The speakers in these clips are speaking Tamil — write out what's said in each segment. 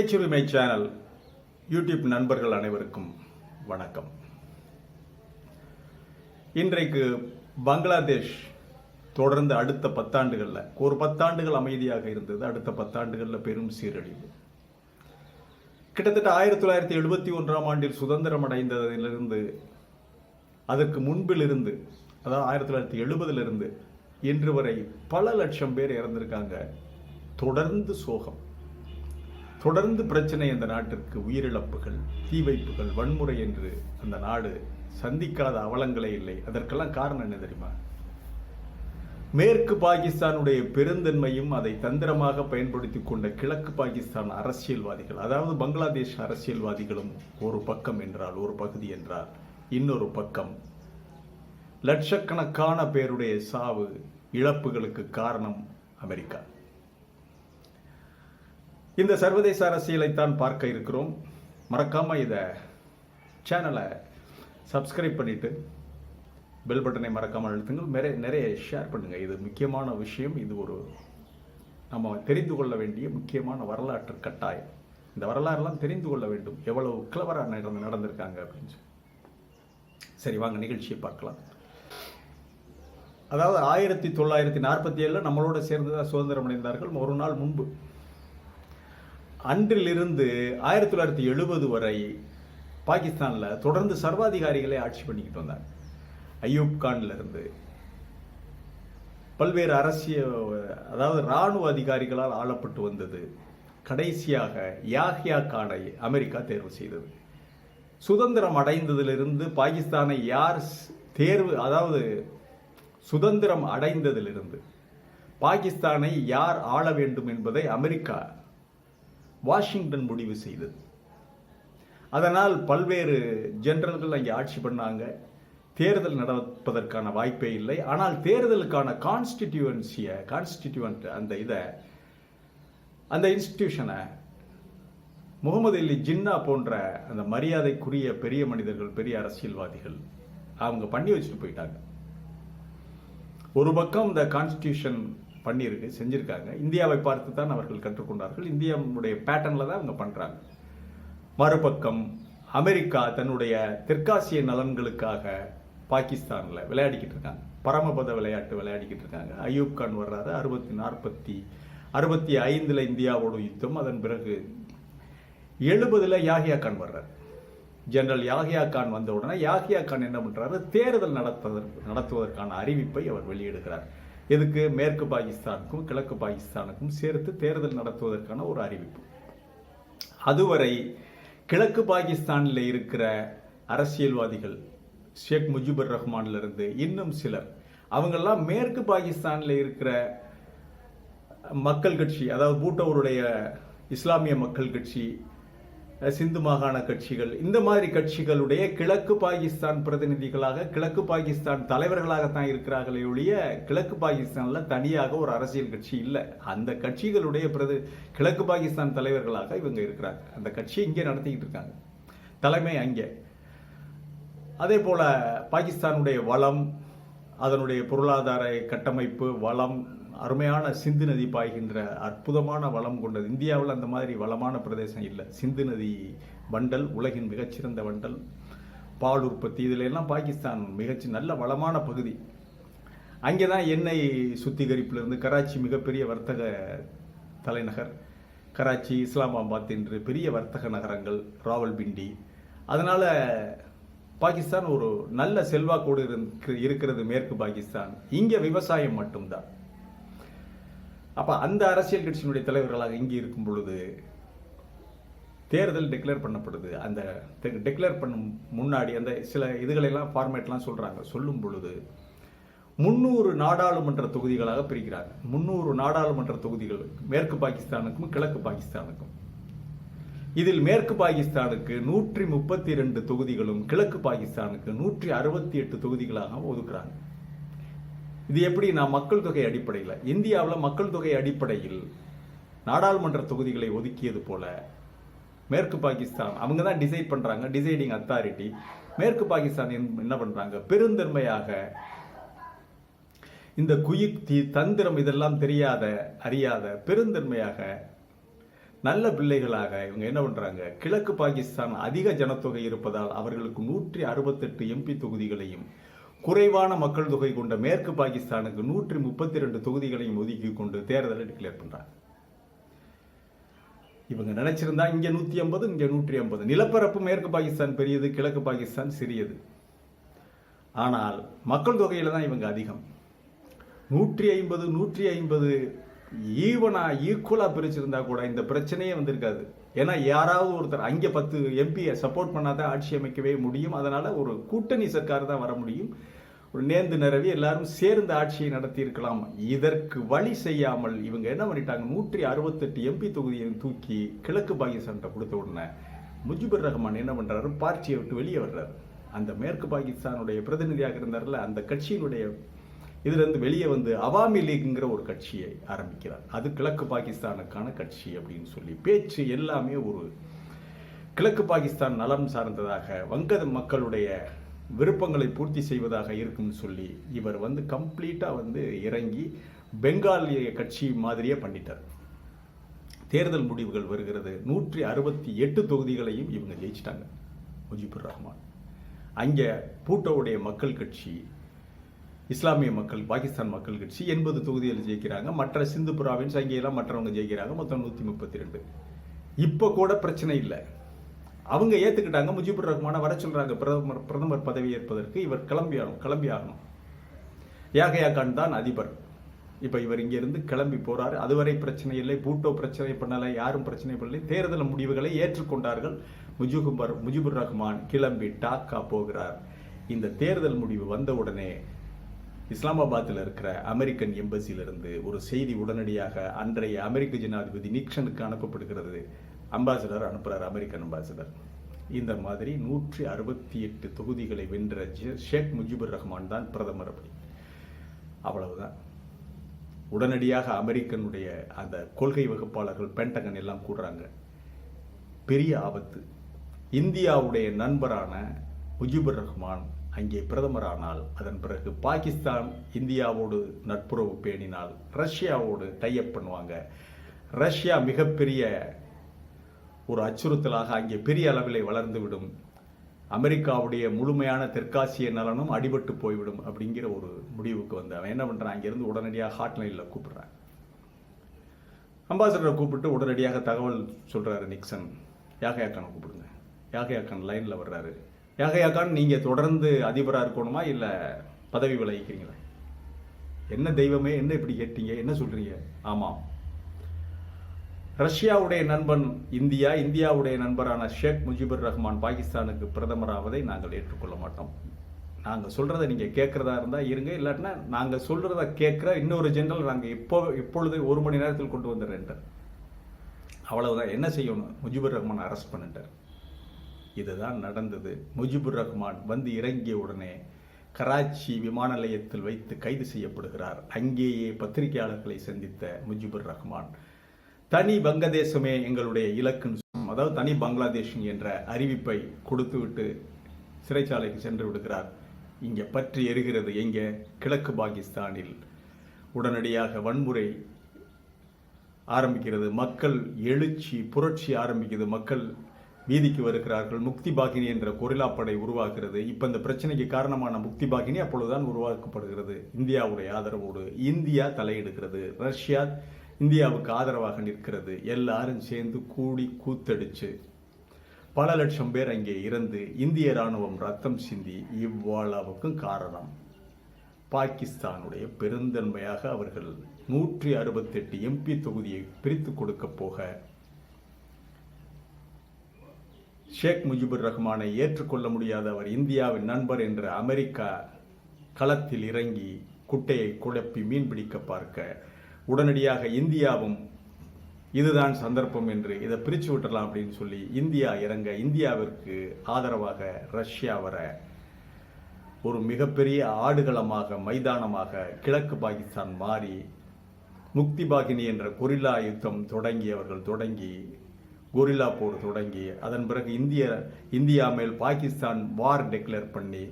பேச்சுரிமை சேனல் யூடியூப் நண்பர்கள் அனைவருக்கும் வணக்கம். இன்றைக்கு பங்களாதேஷ் தொடர்ந்து அடுத்த 10 ஆண்டுகளில் ஒரு 10 ஆண்டுகள் அமைதியாக இருந்தது. அடுத்த 10 ஆண்டுகளில் பெரும் சீரழிவு. கிட்டத்தட்ட 1971ஆம் ஆண்டில் சுதந்திரம் அடைந்ததிலிருந்து அதற்கு முன்பிலிருந்து, அதாவது 1970 இன்று வரை பல லட்சம் பேர் இறந்திருக்காங்க. தொடர்ந்து சோகம், தொடர்ந்து பிரச்சனை. அந்த நாட்டிற்கு உயிரிழப்புகள், தீ வைப்புகள், வன்முறை என்று அந்த நாடு சந்திக்காத அவலங்களே இல்லை. அதற்கெல்லாம் காரணம் என்ன தெரியுமா? மேற்கு பாகிஸ்தானுடைய பெருந்தன்மையும் அதை தந்திரமாக பயன்படுத்தி கொண்ட கிழக்கு பாகிஸ்தான் அரசியல்வாதிகள், அதாவது பங்களாதேஷ் அரசியல்வாதிகளும் ஒரு பக்கம் என்றால், ஒரு பகுதி என்றால், இன்னொரு பக்கம் லட்சக்கணக்கான பேருடைய சாவு, இழப்புகளுக்கு காரணம் அமெரிக்கா. இந்த சர்வதேச அரசியலைத்தான் பார்க்க இருக்கிறோம். மறக்காம இதை சேனலை சப்ஸ்கிரைப் பண்ணிட்டு பெல் பட்டனை மறக்காமல் அழுத்துங்கள். நிறைய ஷேர் பண்ணுங்க. இது முக்கியமான விஷயம். இது ஒரு நம்ம தெரிந்து கொள்ள வேண்டிய முக்கியமான வரலாற்று கட்டாயம். இந்த வரலாறுலாம் தெரிந்து கொள்ள வேண்டும், எவ்வளவு கிளவராக நடந்திருக்காங்க அப்படின்னு. சரி, வாங்க நிகழ்ச்சியை பார்க்கலாம். அதாவது 1947 நம்மளோட சேர்ந்துதான் சுதந்திரம் அடைந்தார்கள். ஒரு நாள் முன்பு. அன்றிலிருந்து 1970 வரை பாகிஸ்தானில் தொடர்ந்து சர்வாதிகாரிகளே ஆட்சி பண்ணிக்கிட்டு வந்தாங்க. அய்யூப் கான்ல இருந்து பல்வேறு அதாவது இராணுவ அதிகாரிகளால் ஆளப்பட்டு வந்தது. கடைசியாக யாஹ்யா கானை அமெரிக்கா தேர்வு செய்தது. சுதந்திரம் அடைந்ததிலிருந்து பாகிஸ்தானை யார் அதாவது சுதந்திரம் அடைந்ததிலிருந்து பாகிஸ்தானை யார் ஆள வேண்டும் என்பதை அமெரிக்கா, வாஷிங்டன் முடிவு செய்தது. அதனால் பல்வேறு ஜெனரல்கள் அங்கே ஆட்சி பண்ணாங்க. தேர்தல் நடப்பதற்கான வாய்ப்பே இல்லை. ஆனால் தேர்தலுக்கான கான்ஸ்டிடியூவன்ட் அந்த இன்ஸ்டிடியூஷனை முகமது அலி ஜின்னா போன்ற அந்த மரியாதைக்குரிய பெரிய மனிதர்கள், பெரிய அரசியல்வாதிகள் அவங்க பண்ணி வச்சுட்டு போயிட்டாங்க. ஒரு பக்கம் இந்த கான்ஸ்டிடியூஷன் செஞ்சிருக்காங்க. இந்தியாவை பார்த்து தான் அவர்கள் கற்றுக்கொண்டார்கள். இந்தியாவுடைய பேட்டர்ன்ல தான் அவங்க பண்றாங்க. மறுபக்கம் அமெரிக்கா தன்னுடைய தெற்காசிய நலன்களுக்காக பாகிஸ்தான்ல விளையாடிக்கிட்டு இருக்காங்க. பரமபத விளையாட்டு விளையாடிக்கிட்டு இருக்காங்க. அய்யூப் கான் வர்றாரு. 65 இந்தியாவோட யுத்தம். அதன் பிறகு 70 யாஹ்யா கான் வர்றாரு. ஜெனரல் யாஹ்யா கான் வந்த உடனே யாஹ்யா கான் என்ன பண்றாரு? தேர்தல் நடத்துவதற்கான அறிவிப்பை அவர் வெளியிடுகிறார். எதுக்கு? மேற்கு பாகிஸ்தானுக்கும் கிழக்கு பாகிஸ்தானுக்கும் சேர்த்து தேர்தல் நடத்துவதற்கான ஒரு அறிவிப்பு. அதுவரை கிழக்கு பாகிஸ்தானில் இருக்கிற அரசியல்வாதிகள், ஷேக் முஜிபுர் ரஹ்மான்ல இருந்து இன்னும் சிலர், அவங்கெல்லாம் மேற்கு பாகிஸ்தானில் இருக்கிற மக்கள் கட்சி, அதாவது பூட்டோருடைய இஸ்லாமிய மக்கள் கட்சி, சிந்து மாகாண கட்சிகள், இந்த மாதிரி கட்சிகளுடைய கிழக்கு பாகிஸ்தான் பிரதிநிதிகளாக, கிழக்கு பாகிஸ்தான் தலைவர்களாகத்தான் இருக்கிறார்களே ஒழிய கிழக்கு பாகிஸ்தான்ல தனியாக ஒரு அரசியல் கட்சி இல்லை. அந்த கட்சிகளுடைய கிழக்கு பாகிஸ்தான் தலைவர்களாக இவங்க இருக்கிறாங்க. அந்த கட்சியை இங்கே நடத்திக்கிட்டு இருக்காங்க. தலைமை அங்கே. அதே போல பாகிஸ்தானுடைய வளம், அதனுடைய பொருளாதார கட்டமைப்பு, வளம், அருமையான சிந்து நதி பாய்கின்ற அற்புதமான வளம் கொண்டது. இந்தியாவில் அந்த மாதிரி வளமான பிரதேசம் இல்லை. சிந்து நதி வண்டல் உலகின் மிகச்சிறந்த வண்டல். பால் உற்பத்தி, இதில் எல்லாம் பாகிஸ்தான் நல்ல வளமான பகுதி. அங்கே தான் எண்ணெய் சுத்திகரிப்பிலிருந்து கராச்சி மிகப்பெரிய வர்த்தக தலைநகர். கராச்சி, இஸ்லாமாபாத் என்று பெரிய வர்த்தக நகரங்கள், ராவல்பிண்டி. அதனால பாகிஸ்தான் ஒரு நல்ல செல்வாக்கோடு இருக்கிறது மேற்கு பாகிஸ்தான். இங்கே விவசாயம் மட்டும்தான். அப்ப அந்த அரசியல் கட்சியினுடைய தலைவர்களாக இங்கே இருக்கும் பொழுது தேர்தல் டிக்ளேர் பண்ணப்படுது. அந்த டிக்ளேர் பண்ணும் முன்னாடி அந்த சில இதுகளெல்லாம் ஃபார்மேட்லாம் சொல்லும் பொழுது 300 நாடாளுமன்ற தொகுதிகளாக பிரிக்கிறாங்க. 300 நாடாளுமன்ற தொகுதிகள் மேற்கு பாகிஸ்தானுக்கும் கிழக்கு பாகிஸ்தானுக்கும். இதில் மேற்கு பாகிஸ்தானுக்கு 132 தொகுதிகளும் கிழக்கு பாகிஸ்தானுக்கு 168 தொகுதிகளாக ஒதுக்குறாங்க. இது எப்படி? நான் மக்கள் தொகை அடிப்படையில், இந்தியாவில் மக்கள் தொகை அடிப்படையில் நாடாளுமன்ற தொகுதிகளை ஒதுக்கியது போல மேற்கு பாகிஸ்தான் அவங்க தான் டிசைட் பண்றாங்க, டிசைடிங் அத்தாரிட்டி. மேற்கு பாகிஸ்தான் என்ன பண்றாங்க? பெருந்தன்மையாக இந்த குயுக்தி, தந்திரம் இதெல்லாம் அறியாத பெருந்தன்மையாக நல்ல பிள்ளைகளாக இவங்க என்ன பண்றாங்க, கிழக்கு பாகிஸ்தான் அதிக ஜனத்தொகை இருப்பதால் அவர்களுக்கு 168 எம்பி தொகுதிகளையும், குறைவான மக்கள் தொகை கொண்ட மேற்கு பாகிஸ்தானுக்கு 132 தொகுதிகளையும் ஒதுக்கி கொண்டு தேர்தலை டிக்ளேர் பண்றாங்க. இவங்க நினைச்சிருந்தா இங்க 150, இங்க 150. நிலப்பரப்பு மேற்கு பாகிஸ்தான் பெரியது, கிழக்கு பாகிஸ்தான் சிறியது. ஆனால் மக்கள் தொகையில தான் இவங்க அதிகம். 150 ஈக்குவலா பிரிச்சிருந்தா கூட இந்த பிரச்சனையே வந்திருக்காது. ஏன்னா யாராவது ஒருத்தர் அங்கே 10 எம்பியை சப்போர்ட் பண்ணாதான் ஆட்சி அமைக்கவே முடியும். அதனால ஒரு கூட்டணி சர்க்கார் தான் வர முடியும். ஒரு நேர்ந்து நிறவி எல்லாரும் சேர்ந்து ஆட்சியை நடத்தி இருக்கலாம். இதற்கு வழி செய்யாமல் இவங்க என்ன பண்ணிட்டாங்க, 168 எம்பி தொகுதியை தூக்கி கிழக்கு பாகிஸ்தான் கொடுத்த உடனே முஜிபுர் ரஹ்மான் என்ன பண்றாரு, பார்ட்டியை விட்டு வெளியே வர்றாரு. அந்த மேற்கு பாகிஸ்தானுடைய பிரதிநிதியாக இருந்தார்ல, அந்த கட்சியினுடைய இதிலிருந்து வெளியே வந்து அவாமி லீக்ங்கிற ஒரு கட்சியை ஆரம்பிக்கிறார். அது கிழக்கு பாகிஸ்தானுக்கான கட்சி அப்படின்னு சொல்லி பேச்சு எல்லாமே ஒரு கிழக்கு பாகிஸ்தான் நலம் சார்ந்ததாக, வங்க மக்களுடைய விருப்பங்களை பூர்த்தி செய்வதாக இருக்கும்னு சொல்லி இவர் வந்து கம்ப்ளீட்டா வந்து இறங்கி பெங்காலிய கட்சி மாதிரியே பண்ணிட்டார். தேர்தல் முடிவுகள் வருகிறது. 168 தொகுதிகளையும் இவங்க ஜெயிச்சிட்டாங்க முஜிபுர் ரஹ்மான். அங்கே பூட்டோவுடைய மக்கள் கட்சி, இஸ்லாமிய மக்கள், பாகிஸ்தான் மக்கள் கட்சி 80 தொகுதிகள் ஜெயிக்கிறாங்க. மற்ற சிந்து ப்ராவின்ஸ் அங்கேயெல்லாம் மற்றவங்க ஜெயிக்கிறாங்க. மொத்தம் 132. இப்போ கூட பிரச்சனை இல்லை. அவங்க ஏத்துக்கிட்டாங்க. முஜிபுர் ரஹ்மான வர சொல்றாங்க பிரதமர் பதவி ஏற்பதற்கு. இவர் கிளம்பி ஆகணும். யாஹ்யா கான் தான் அதிபர். இப்ப இவர் இங்க இருந்து கிளம்பி போறாரு. அதுவரை பிரச்சனை இல்லை. பூட்டோ பிரச்சனை பண்ணல, யாரும் பிரச்சனை பண்ணலை. தேர்தல் முடிவுகளை ஏற்றுக்கொண்டார்கள். முஜிபுர் ரஹ்மான் கிளம்பி டாக்கா போகிறார். இந்த தேர்தல் முடிவு வந்த உடனே இஸ்லாமாபாத்தில் இருக்கிற அமெரிக்கன் எம்பசியிலிருந்து ஒரு செய்தி உடனடியாக அன்றைய அமெரிக்க ஜனாதிபதி நிக்சனுக்கு அனுப்பப்படுகிறது. அம்பாசிடர் அனுப்புறார், அமெரிக்கன் அம்பாசிடர். இந்த மாதிரி 168 தொகுதிகளை வென்ற ஷேக் முஜிபுர் ரஹ்மான் தான் பிரதமர். அப்படி அவ்வளவுதான். உடனடியாக அமெரிக்கனுடைய அந்த கொள்கை வகுப்பாளர்கள் பென்டகன் எல்லாம் கூடுறாங்க. பெரிய ஆபத்து. இந்தியாவுடைய நண்பரான முஜிபுர் ரஹ்மான் அங்கே பிரதமரானால், அதன் பிறகு பாகிஸ்தான் இந்தியாவோடு நட்புறவு பேணினால் ரஷ்யாவோடு டைப் பண்ணுவாங்க. ரஷ்யா மிகப்பெரிய ஒரு அச்சுறுத்தலாக அங்கே பெரிய அளவில் வளர்ந்துவிடும். அமெரிக்காவுடைய முழுமையான தெற்காசிய நலனும் அடிபட்டு போய்விடும் அப்படிங்கிற ஒரு முடிவுக்கு வந்து அவன் என்ன பண்றான், அங்கிருந்து உடனடியாக ஹாட்லைன்ல கூப்பிடுறான். அம்பாசிடரை கூப்பிட்டு உடனடியாக தகவல் சொல்றாரு நிக்சன். யாஹ்யா கானை கூப்பிடுங்க. யாஹ்யா கான் லைன்ல வர்றாரு. யாஹ்யா கான், நீங்க தொடர்ந்து அதிபராக இருக்கணுமா இல்ல பதவி விலகிக்கிறீங்களா? என்ன தெய்வமே, என்ன இப்படி கேட்டீங்க, என்ன சொல்றீங்க? ஆமாம், ரஷ்யாவுடைய நண்பன் இந்தியா, இந்தியாவுடைய நண்பரான ஷேக் முஜிபுர் ரஹ்மான் பாகிஸ்தானுக்கு பிரதமராவதை நாங்கள் ஏற்றுக்கொள்ள மாட்டோம். நாங்க சொல்றதை நீங்க கேட்கறதா இருந்தா இருங்க, இல்லாட்டினா நாங்க சொல்றதை கேட்கிற இன்னொரு ஜெனரல் நாங்க இப்பொழுது 1 மணி நேரத்தில் கொண்டு வந்துடுறேன். அவ்வளவுதான். என்ன செய்யணும், முஜிபுர் ரஹ்மான் அரெஸ்ட் பண்ணிட்டார். இதுதான் நடந்தது. முஜிபுர் ரஹ்மான் வந்து இறங்கிய உடனே கராச்சி விமான நிலையத்தில் வைத்து கைது செய்யப்படுகிறார். அங்கேயே பத்திரிகையாளர்களை சந்தித்த முஜிபுர் ரஹ்மான் தனி வங்கதேசமே எங்களுடைய இலக்குன்னு, அதாவது தனி பங்களாதேஷ் என்ற அறிவிப்பை கொடுத்துவிட்டு சிறைச்சாலைக்கு சென்று விடுகிறார். இங்கே பற்றி எரிகிறது. எங்கே? கிழக்கு பாகிஸ்தானில் உடனடியாக வன்முறை ஆரம்பிக்கிறது. மக்கள் எழுச்சி, புரட்சி ஆரம்பிக்கிறது. மக்கள் வீதிக்கு வருகிறார்கள். முக்தி பாகினி என்ற கொரில்லா படை உருவாக்குகிறது. இப்ப இந்த பிரச்சனைக்கு காரணமான முக்தி பாகினி அப்பொழுதுதான் உருவாக்கப்படுகிறது. இந்தியாவுடைய ஆதரவோடு இந்தியா தலையிடுகிறது. ரஷ்யா இந்தியாவுக்கு ஆதரவாக நிற்கிறது. எல்லாரும் சேர்ந்து கூடி கூத்தடிச்சு பல லட்சம் பேர் அங்கே இறந்து இந்திய ராணுவம் ரத்தம் சிந்தி. இவ்வளவுக்கும் காரணம் பாகிஸ்தானுடைய பெருந்தன்மையாக அவர்கள் 168 எம்பி தொகுதியை பிரித்து கொடுக்க போக ஷேக் முஜிபுர் ரஹ்மானை ஏற்றுக்கொள்ள முடியாத அவர் இந்தியாவின் நண்பர் என்ற அமெரிக்கா களத்தில் இறங்கி குட்டையை குழப்பி மீன் பிடிக்க பார்க்க உடனடியாக இந்தியாவும் இதுதான் சந்தர்ப்பம் என்று இதை பிரிச்சு விட்டுறலாம் அப்படின்னு சொல்லி இந்தியா இறங்க, இந்தியாவிற்கு ஆதரவாக ரஷ்யா வர ஒரு மிகப்பெரிய ஆடுகளமாக, மைதானமாக கிழக்கு பாகிஸ்தான் மாறி முக்தி பாகினி என்ற கொரில்லா யுத்தம் தொடங்கி கொரில்லா போர் தொடங்கி அதன் பிறகு இந்தியா மேல் பாகிஸ்தான் வார் டிக்ளேர் பண்ணி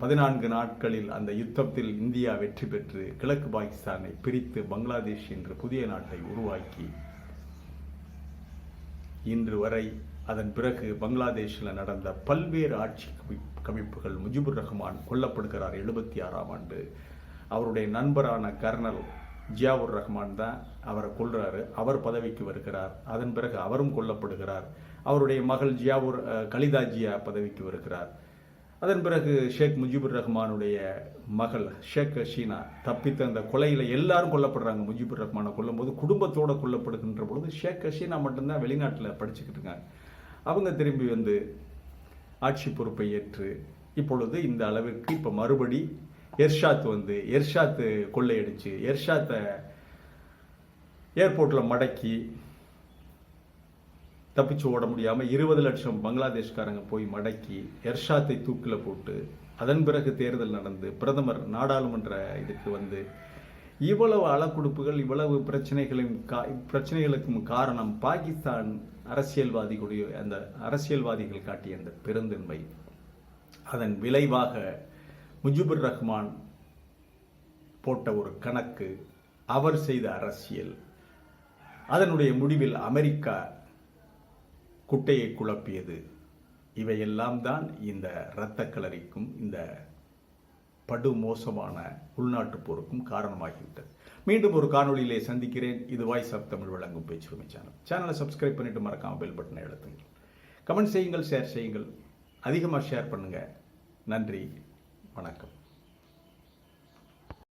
14 நாட்களில் அந்த யுத்தத்தில் இந்தியா வெற்றி பெற்று கிழக்கு பாகிஸ்தானை பிரித்து பங்களாதேஷ் என்ற புதிய நாட்டை உருவாக்கி இன்று வரை அதன் பிறகு பங்களாதேஷில் நடந்த பல்வேறு ஆட்சி கவிப்புகள் முஜிபுர் ரஹ்மான் கொல்லப்படுகிறார் 76ஆம் ஆண்டு. அவருடைய நண்பரான கர்னல் ஜியாவுர் ரஹ்மான் தான் அவரை கொல்றாரு. அவர் பதவிக்கு வருகிறார். அதன் பிறகு அவரும் கொல்லப்படுகிறார். அவருடைய மகள் கலிதா ஜியா பதவிக்கு வருகிறார். அதன் பிறகு ஷேக் முஜிபுர் ரஹ்மானுடைய மகள் ஷேக் ஹசீனா தப்பித்த அந்த கொலையில் எல்லாரும் கொல்லப்படுறாங்க. முஜிபுர் ரஹ்மானை கொல்லும் போது குடும்பத்தோடு கொல்லப்படுகின்ற பொழுது ஷேக் ஹசீனா மட்டும்தான் வெளிநாட்டில் படிச்சுக்கிட்டு இருக்காங்க. அவங்க திரும்பி வந்து ஆட்சி பொறுப்பை ஏற்று இப்பொழுது இந்த அளவிற்கு இப்போ மறுபடி எர்ஷாத் கொள்ளையடிச்சு எர்ஷாத்தை ஏர்போர்ட்டில் மடக்கி தப்பிச்சு ஓட முடியாமல் 20 லட்சம் பங்களாதேஷ்காரங்க போய் மடக்கி எர்ஷாத்தை தூக்கில் போட்டு அதன் பிறகு தேர்தல் நடந்து பிரதமர் நாடாளுமன்ற இதுக்கு வந்து இவ்வளவு அளக்குடுப்புகள் இவ்வளவு பிரச்சனைகளுக்கும் காரணம் பாகிஸ்தான் அந்த அரசியல்வாதிகள் காட்டிய அந்த பெருந்தன்மை. அதன் விளைவாக முஜிபுர் ரஹ்மான் போட்ட ஒரு கணக்கு, அவர் செய்த அரசியல், அதனுடைய முடிவில் அமெரிக்கா குட்டையை குழப்பியது. இவையெல்லாம் தான் இந்த இரத்த களரிக்கும் இந்த படுமோசமான உள்நாட்டு போருக்கும் காரணமாகிவிட்டது. மீண்டும் ஒரு காணொளியிலே சந்திக்கிறேன். இது வாய்ஸ் ஆஃப் தமிழ் வழங்கும் பேச்சுரிமை சேனலை சப்ஸ்கிரைப் பண்ணிட்டு மறக்காம பெல் பட்டனை அழுத்துங்கள். கமெண்ட் செய்யுங்கள், ஷேர் செய்யுங்கள், அதிகமாக ஷேர் பண்ணுங்க. நன்றி, வணக்கம்.